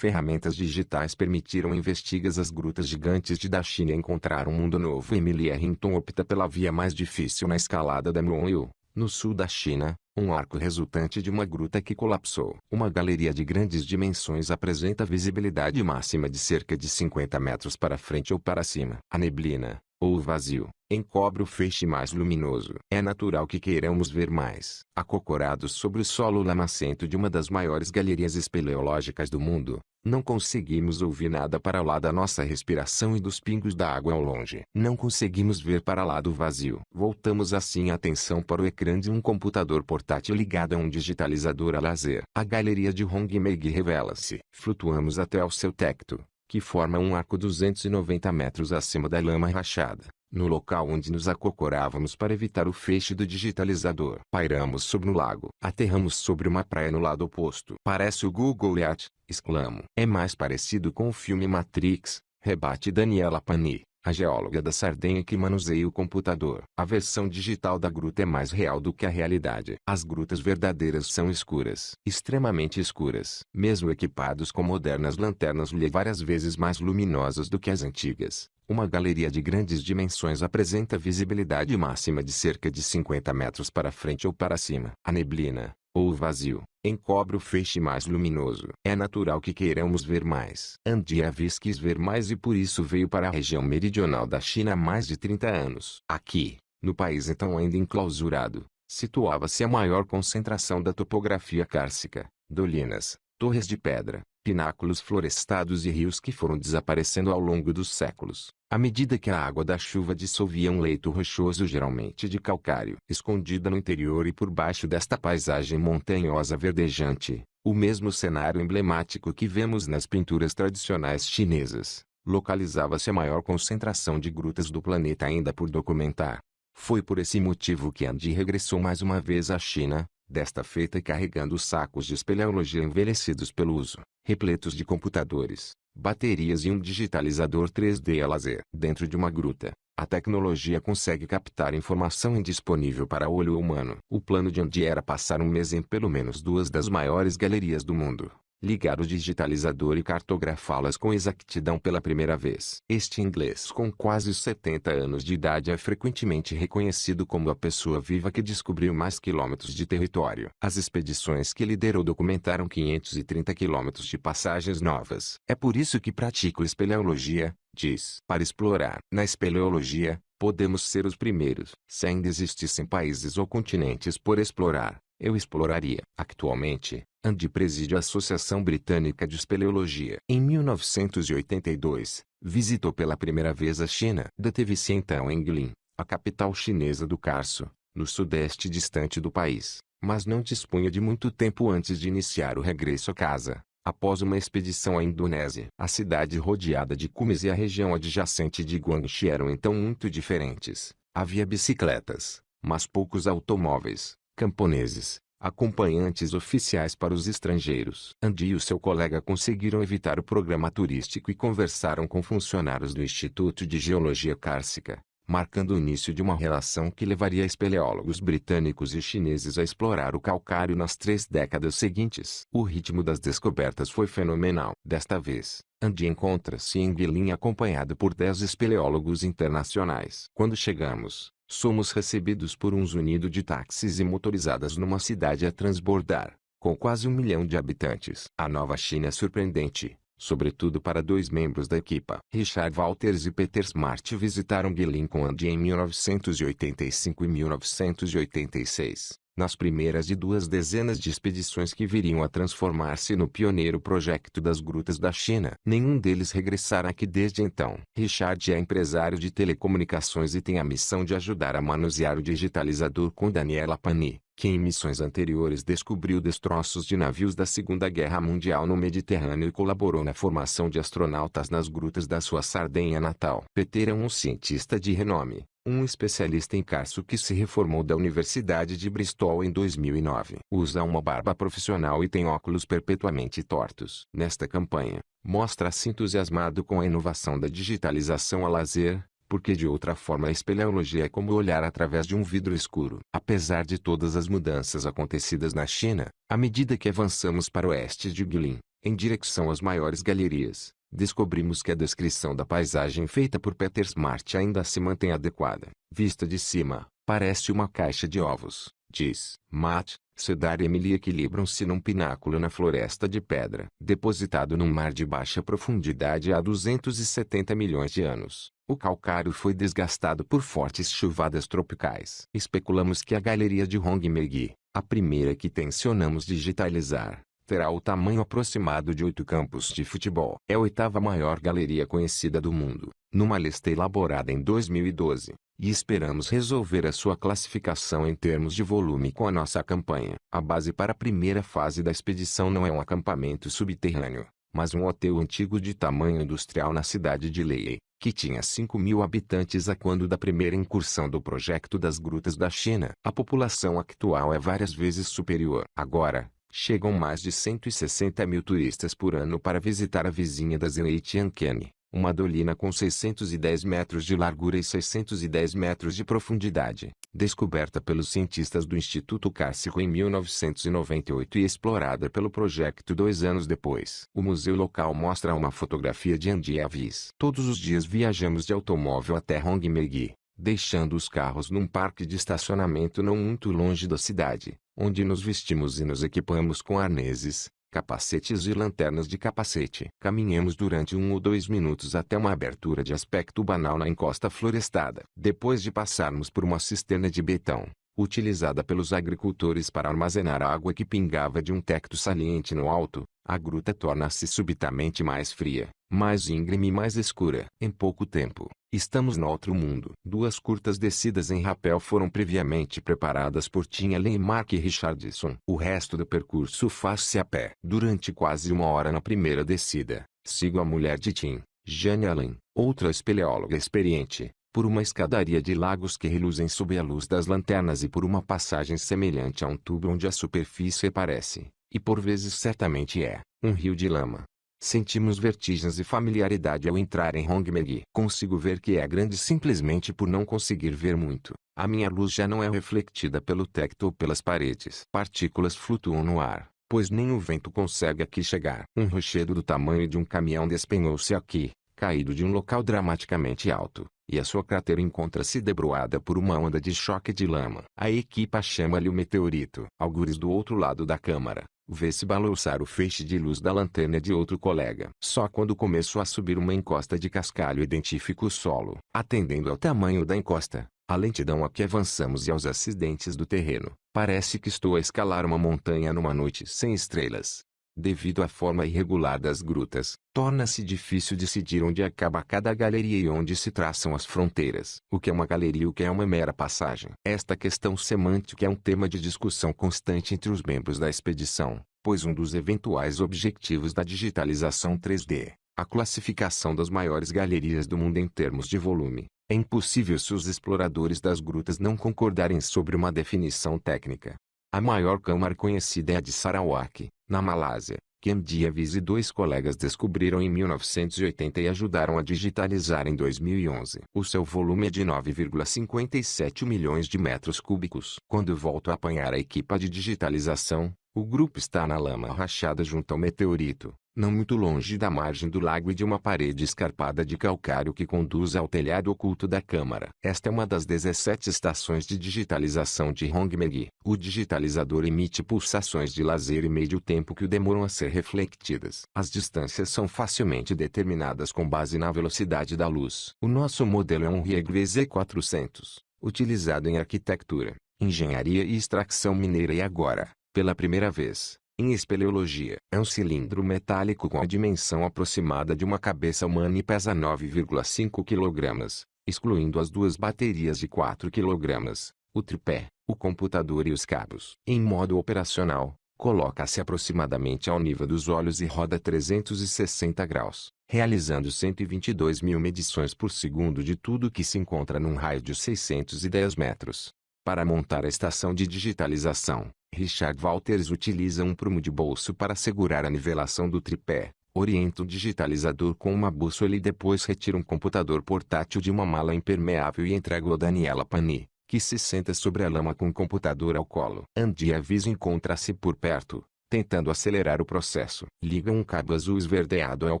Ferramentas digitais permitiram investigar as grutas gigantes da China e encontrar um mundo novo. Emily Harrington opta pela via mais difícil na escalada da Moonhill, no sul da China, um arco resultante de uma gruta que colapsou. Uma galeria de grandes dimensões apresenta visibilidade máxima de cerca de 50 metros para frente ou para cima. A neblina, ou o vazio, encobre o feixe mais luminoso. É natural que queiramos ver mais. Acocorados sobre o solo lamacento de uma das maiores galerias espeleológicas do mundo, não conseguimos ouvir nada para lá da nossa respiração e dos pingos da água ao longe. Não conseguimos ver para lá do vazio. Voltamos assim a atenção para o ecrã de um computador portátil ligado a um digitalizador a laser. A galeria de Hongmeng revela-se. Flutuamos até ao seu tecto, que forma um arco 290 metros acima da lama rachada, no local onde nos acocorávamos para evitar o feixe do digitalizador. Pairamos sobre um lago. Aterramos sobre uma praia no lado oposto. Parece o Google Earth, exclamo. É mais parecido com o filme Matrix, rebate Daniela Pani, a geóloga da Sardenha que manuseia o computador. A versão digital da gruta é mais real do que a realidade. As grutas verdadeiras são escuras, extremamente escuras. Mesmo equipados com modernas lanternas LED várias vezes mais luminosas do que as antigas, uma galeria de grandes dimensões apresenta visibilidade máxima de cerca de 50 metros para frente ou para cima. A neblina, ou o vazio, encobre o feixe mais luminoso. É natural que queiramos ver mais. Andy quis ver mais e por isso veio para a região meridional da China há mais de 30 anos. Aqui, no país então ainda enclausurado, situava-se a maior concentração da topografia cárcica, dolinas, torres de pedra, pináculos florestados e rios que foram desaparecendo ao longo dos séculos, à medida que a água da chuva dissolvia um leito rochoso geralmente de calcário. Escondida no interior e por baixo desta paisagem montanhosa verdejante, o mesmo cenário emblemático que vemos nas pinturas tradicionais chinesas, localizava-se a maior concentração de grutas do planeta ainda por documentar. Foi por esse motivo que Andy regressou mais uma vez à China, desta feita carregando sacos de espeleologia envelhecidos pelo uso, repletos de computadores, baterias e um digitalizador 3D a laser. Dentro de uma gruta, a tecnologia consegue captar informação indisponível para o olho humano. O plano de Andy era passar um mês em pelo menos duas das maiores galerias do mundo, ligar o digitalizador e cartografá-las com exatidão pela primeira vez. Este inglês com quase 70 anos de idade é frequentemente reconhecido como a pessoa viva que descobriu mais quilômetros de território. As expedições que liderou documentaram 530 quilômetros de passagens novas. É por isso que pratico espeleologia, diz. Para explorar. Na espeleologia, podemos ser os primeiros. Se ainda existissem países ou continentes por explorar, eu exploraria. Atualmente, Andy preside a Associação Britânica de Espeleologia. Em 1982, visitou pela primeira vez a China. Deteve-se então em Guilin, a capital chinesa do Carso, no sudeste distante do país, mas não dispunha de muito tempo antes de iniciar o regresso a casa, após uma expedição à Indonésia. A cidade rodeada de cumes e a região adjacente de Guangxi eram então muito diferentes. Havia bicicletas, mas poucos automóveis, camponeses, acompanhantes oficiais para os estrangeiros. Andy e o seu colega conseguiram evitar o programa turístico e conversaram com funcionários do Instituto de Geologia Cárcica, marcando o início de uma relação que levaria espeleólogos britânicos e chineses a explorar o calcário nas 3 décadas seguintes. O ritmo das descobertas foi fenomenal. Desta vez, Andy encontra-se em Guilin acompanhado por 10 espeleólogos internacionais. Quando chegamos, somos recebidos por um zunido de táxis e motorizadas numa cidade a transbordar, com quase 1 milhão de habitantes. A nova China é surpreendente, sobretudo para 2 membros da equipa. Richard Walters e Peter Smart visitaram Guilin com Andy em 1985 e 1986, nas primeiras de 2 dezenas de expedições que viriam a transformar-se no pioneiro projeto das grutas da China. Nenhum deles regressara aqui desde então. Richard é empresário de telecomunicações e tem a missão de ajudar a manusear o digitalizador com Daniela Pani, que em missões anteriores descobriu destroços de navios da Segunda Guerra Mundial no Mediterrâneo e colaborou na formação de astronautas nas grutas da sua Sardenha natal. Peter é um cientista de renome, um especialista em carso que se reformou da Universidade de Bristol em 2009. Usa uma barba profissional e tem óculos perpetuamente tortos. Nesta campanha, mostra-se entusiasmado com a inovação da digitalização a laser, porque de outra forma a espeleologia é como olhar através de um vidro escuro. Apesar de todas as mudanças acontecidas na China, à medida que avançamos para o oeste de Guilin, em direção às maiores galerias, descobrimos que a descrição da paisagem feita por Peter Smart ainda se mantém adequada. Vista de cima, parece uma caixa de ovos, diz Matt. Cedar e Emily equilibram-se num pináculo na floresta de pedra, depositado num mar de baixa profundidade há 270 milhões de anos. O calcário foi desgastado por fortes chuvadas tropicais. Especulamos que a galeria de Hongmegi, a primeira que tencionamos digitalizar, terá o tamanho aproximado de 8 campos de futebol. É a oitava maior galeria conhecida do mundo, numa lista elaborada em 2012. E esperamos resolver a sua classificação em termos de volume com a nossa campanha. A base para a primeira fase da expedição não é um acampamento subterrâneo, mas um hotel antigo de tamanho industrial na cidade de Lei, que tinha 5.000 habitantes a quando da primeira incursão do projeto das grutas da China. A população atual é várias vezes superior. Agora, chegam mais de 160 mil turistas por ano para visitar a vizinha da Zhejiang, uma dolina com 610 metros de largura e 610 metros de profundidade, descoberta pelos cientistas do Instituto Cárcico em 1998 e explorada pelo projeto 2 anos depois. O museu local mostra uma fotografia de Andy Avis. Todos os dias viajamos de automóvel até Hongmegi, deixando os carros num parque de estacionamento não muito longe da cidade, onde nos vestimos e nos equipamos com arneses, capacetes e lanternas de capacete. Caminhamos durante 1 ou 2 minutos até uma abertura de aspecto banal na encosta florestada. Depois de passarmos por uma cisterna de betão, utilizada pelos agricultores para armazenar a água que pingava de um teto saliente no alto, a gruta torna-se subitamente mais fria, mais íngreme e mais escura. Em pouco tempo, estamos no outro mundo. 2 curtas descidas em rapel foram previamente preparadas por Tim Allen e Mark Richardson. O resto do percurso faz-se a pé. Durante quase 1 hora na primeira descida, sigo a mulher de Tim, Jane Allen, outra espeleóloga experiente, por uma escadaria de lagos que reluzem sob a luz das lanternas e por uma passagem semelhante a um tubo onde a superfície parece, e por vezes certamente é, um rio de lama. Sentimos vertigens e familiaridade ao entrar em Hongmegi. Consigo ver que é grande simplesmente por não conseguir ver muito. A minha luz já não é refletida pelo teto ou pelas paredes. Partículas flutuam no ar, pois nem o vento consegue aqui chegar. Um rochedo do tamanho de um caminhão despenhou-se aqui, caído de um local dramaticamente alto, e a sua cratera encontra-se debruada por uma onda de choque de lama. A equipa chama-lhe o meteorito. Algures do outro lado da câmara, vê-se balançar o feixe de luz da lanterna de outro colega. Só quando começo a subir uma encosta de cascalho identifico o solo. Atendendo ao tamanho da encosta, a lentidão a que avançamos e aos acidentes do terreno, parece que estou a escalar uma montanha numa noite sem estrelas. Devido à forma irregular das grutas, torna-se difícil decidir onde acaba cada galeria e onde se traçam as fronteiras. O que é uma galeria e o que é uma mera passagem? Esta questão semântica é um tema de discussão constante entre os membros da expedição, pois um dos eventuais objetivos da digitalização 3D, a classificação das maiores galerias do mundo em termos de volume, é impossível se os exploradores das grutas não concordarem sobre uma definição técnica. A maior câmara conhecida é a de Sarawak, na Malásia, que Andy Avis e 2 colegas descobriram em 1980 e ajudaram a digitalizar em 2011. O seu volume é de 9,57 milhões de metros cúbicos. Quando volto a apanhar a equipa de digitalização, o grupo está na lama rachada junto ao meteorito, não muito longe da margem do lago e de uma parede escarpada de calcário que conduz ao telhado oculto da câmara. Esta é uma das 17 estações de digitalização de Hongmegi. O digitalizador emite pulsações de laser e mede o tempo que demoram a ser refletidas. As distâncias são facilmente determinadas com base na velocidade da luz. O nosso modelo é um Riegl Z400, utilizado em arquitetura, engenharia e extração mineira e agora, pela primeira vez, em espeleologia. É um cilindro metálico com a dimensão aproximada de uma cabeça humana e pesa 9,5 kg, excluindo as 2 baterias de 4 kg, o tripé, o computador e os cabos. Em modo operacional, coloca-se aproximadamente ao nível dos olhos e roda 360 graus, realizando 122 mil medições por segundo de tudo que se encontra num raio de 610 metros. Para montar a estação de digitalização, Richard Walters utiliza um prumo de bolso para segurar a nivelação do tripé, orienta o digitalizador com uma bússola e depois retira um computador portátil de uma mala impermeável e entrega a Daniela Pani, que se senta sobre a lama com o computador ao colo. Andy Avis encontra-se por perto, tentando acelerar o processo. Ligam um cabo azul esverdeado ao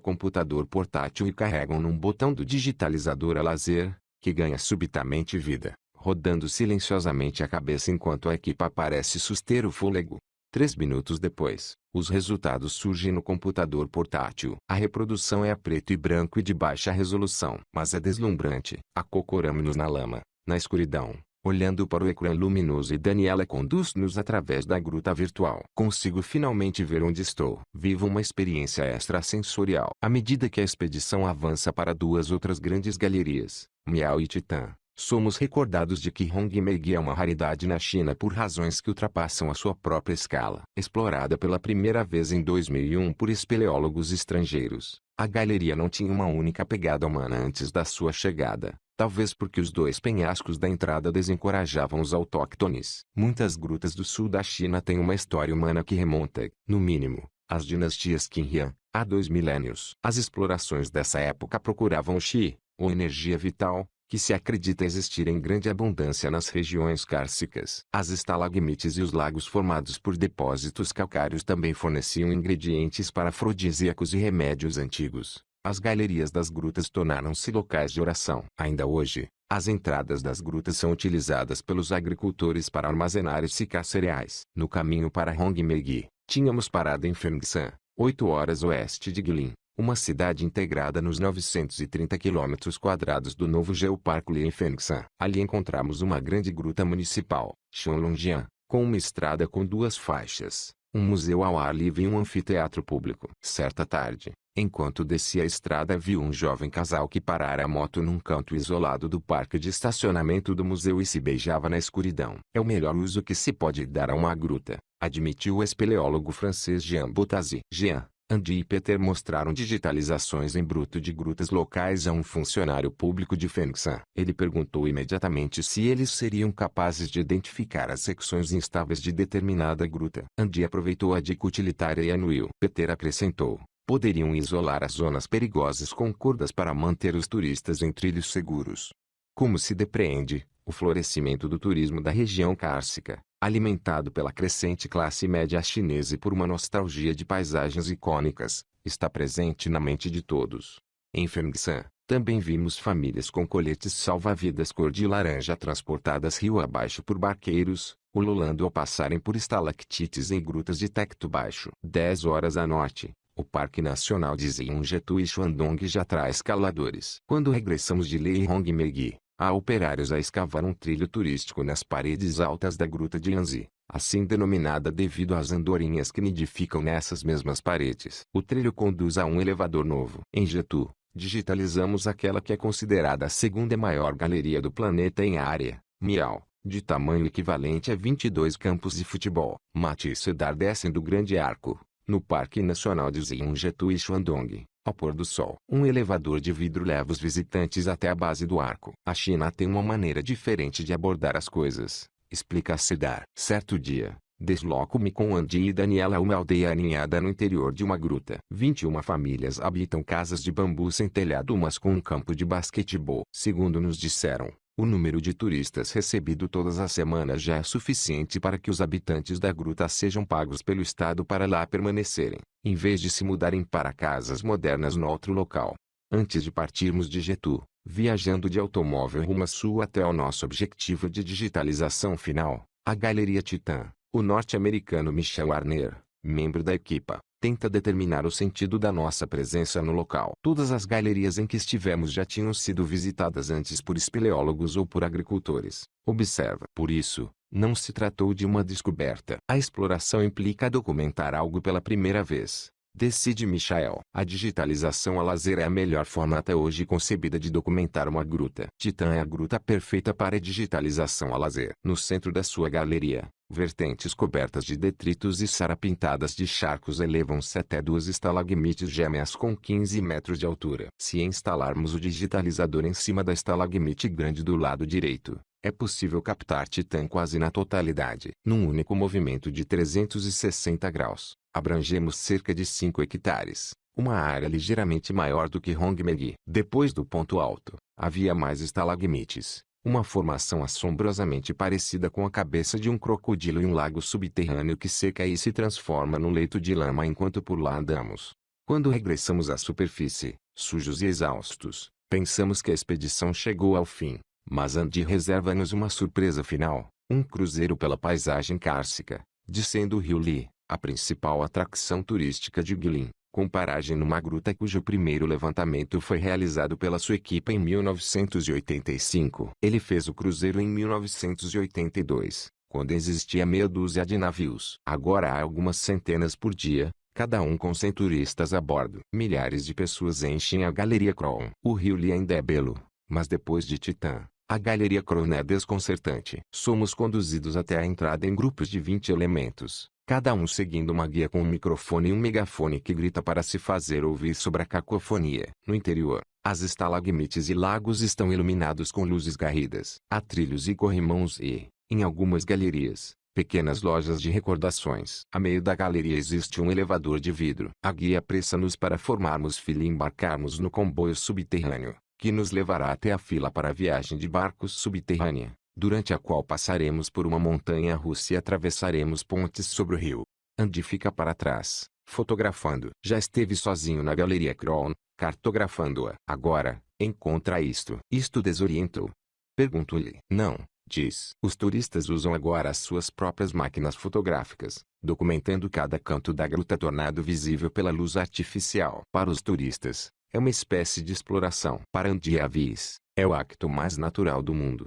computador portátil e carregam num botão do digitalizador a laser, que ganha subitamente vida, rodando silenciosamente a cabeça enquanto a equipa parece suster o fôlego. 3 minutos depois, os resultados surgem no computador portátil. A reprodução é a preto e branco e de baixa resolução, mas é deslumbrante. Acocoramos-nos na lama, na escuridão, olhando para o ecrã luminoso e Daniela conduz-nos através da gruta virtual. Consigo finalmente ver onde estou. Vivo uma experiência extrasensorial. À medida que a expedição avança para 2 outras grandes galerias, Miao e Titã, somos recordados de que Hongmeng é uma raridade na China por razões que ultrapassam a sua própria escala. Explorada pela primeira vez em 2001 por espeleólogos estrangeiros, a galeria não tinha uma única pegada humana antes da sua chegada, talvez porque os 2 penhascos da entrada desencorajavam os autóctones. Muitas grutas do sul da China têm uma história humana que remonta, no mínimo, às dinastias Qin e Han, há 2 milênios. As explorações dessa época procuravam o Qi, ou energia vital, que se acredita existir em grande abundância nas regiões cársicas. As estalagmites e os lagos formados por depósitos calcários também forneciam ingredientes para afrodisíacos e remédios antigos. As galerias das grutas tornaram-se locais de oração. Ainda hoje, as entradas das grutas são utilizadas pelos agricultores para armazenar e secar cereais. No caminho para Hongmeng, tínhamos parado em Fengshan, 8 horas oeste de Guilin, uma cidade integrada nos 930 km² do novo Geoparque Li em Fengshan. Ali encontramos uma grande gruta municipal, Xianlongjiang, com uma estrada com 2 faixas, um museu ao ar livre e um anfiteatro público. Certa tarde, enquanto descia a estrada, vi um jovem casal que parara a moto num canto isolado do parque de estacionamento do museu e se beijava na escuridão. É o melhor uso que se pode dar a uma gruta, admitiu o espeleólogo francês Jean Bottazy. Jean, Andy e Peter mostraram digitalizações em bruto de grutas locais a um funcionário público de Fengshan. Ele perguntou imediatamente se eles seriam capazes de identificar as secções instáveis de determinada gruta. Andy aproveitou a dica utilitária e anuiu. Peter acrescentou: poderiam isolar as zonas perigosas com cordas para manter os turistas em trilhos seguros. Como se depreende, o florescimento do turismo da região cárcica, alimentado pela crescente classe média chinesa e por uma nostalgia de paisagens icônicas, está presente na mente de todos. Em Fengshan, também vimos famílias com coletes salva-vidas cor de laranja transportadas rio abaixo por barqueiros, ululando ao passarem por estalactites em grutas de tecto baixo. 10 horas a norte, o Parque Nacional de Zhejiangjitu e Shandong já traz escaladores. Quando regressamos de Lei Hongmeng, há operários a escavar um trilho turístico nas paredes altas da Gruta de Yanzi, assim denominada devido às andorinhas que nidificam nessas mesmas paredes. O trilho conduz a um elevador novo. Em Jetu, digitalizamos aquela que é considerada a segunda maior galeria do planeta em área, Miao, de tamanho equivalente a 22 campos de futebol. Mate e Cedar descem do Grande Arco, no Parque Nacional de Zhejiangjitu e Shandong. Ao pôr do sol, um elevador de vidro leva os visitantes até a base do arco. A China tem uma maneira diferente de abordar as coisas, explica Cedar. Certo dia, desloco-me com Andy e Daniela a uma aldeia aninhada no interior de uma gruta. 21 famílias habitam casas de bambu sem telhado, umas com um campo de basquetebol. Segundo nos disseram, o número de turistas recebido todas as semanas já é suficiente para que os habitantes da gruta sejam pagos pelo Estado para lá permanecerem, em vez de se mudarem para casas modernas no outro local. Antes de partirmos de Jetu, viajando de automóvel rumo a sul até o nosso objetivo de digitalização final, a Galeria Titã, o norte-americano Michel Warner, membro da equipa, tenta determinar o sentido da nossa presença no local. Todas as galerias em que estivemos já tinham sido visitadas antes por espeleólogos ou por agricultores. Observa. Por isso, não se tratou de uma descoberta. A exploração implica documentar algo pela primeira vez, decide Michael. A digitalização a laser é a melhor forma até hoje concebida de documentar uma gruta. Titã é a gruta perfeita para a digitalização a laser. No centro da sua galeria, vertentes cobertas de detritos e sarapintadas de charcos elevam-se até 2 estalagmites gêmeas com 15 metros de altura. Se instalarmos o digitalizador em cima da estalagmite grande do lado direito, é possível captar Titã quase na totalidade. Num único movimento de 360 graus, abrangemos cerca de 5 hectares, uma área ligeiramente maior do que Hongmeng. Depois do ponto alto, havia mais estalagmites, Uma formação assombrosamente parecida com a cabeça de um crocodilo em um lago subterrâneo que seca e se transforma num leito de lama enquanto por lá andamos. Quando regressamos à superfície, sujos e exaustos, pensamos que a expedição chegou ao fim. Mas Andy reserva-nos uma surpresa final, um cruzeiro pela paisagem cárcica, descendo o rio Lee, a principal atração turística de Guilin, com paragem numa gruta cujo primeiro levantamento foi realizado pela sua equipe em 1985. Ele fez o cruzeiro em 1982, quando existia meia dúzia de navios. Agora há algumas centenas por dia, cada um com 100 turistas a bordo. Milhares de pessoas enchem a Galeria Crown. O rio Lee ainda é belo, mas depois de Titã, a Galeria Crown é desconcertante. Somos conduzidos até a entrada em grupos de 20 elementos, cada um seguindo uma guia com um microfone e um megafone que grita para se fazer ouvir sobre a cacofonia. No interior, as estalagmites e lagos estão iluminados com luzes garridas. Há trilhos e corrimãos e, em algumas galerias, pequenas lojas de recordações. A meio da galeria existe um elevador de vidro. A guia apressa-nos para formarmos fila e embarcarmos no comboio subterrâneo, que nos levará até a fila para a viagem de barcos subterrânea, durante a qual passaremos por uma montanha russa e atravessaremos pontes sobre o rio. Andy fica para trás, fotografando. Já esteve sozinho na Galeria Crown, cartografando-a. Agora, encontra isto. Isto desorienta-o. Pergunto-lhe. Não, diz. Os turistas usam agora as suas próprias máquinas fotográficas, documentando cada canto da gruta tornado visível pela luz artificial. Para os turistas, é uma espécie de exploração. Para Andy Avis, é o acto mais natural do mundo.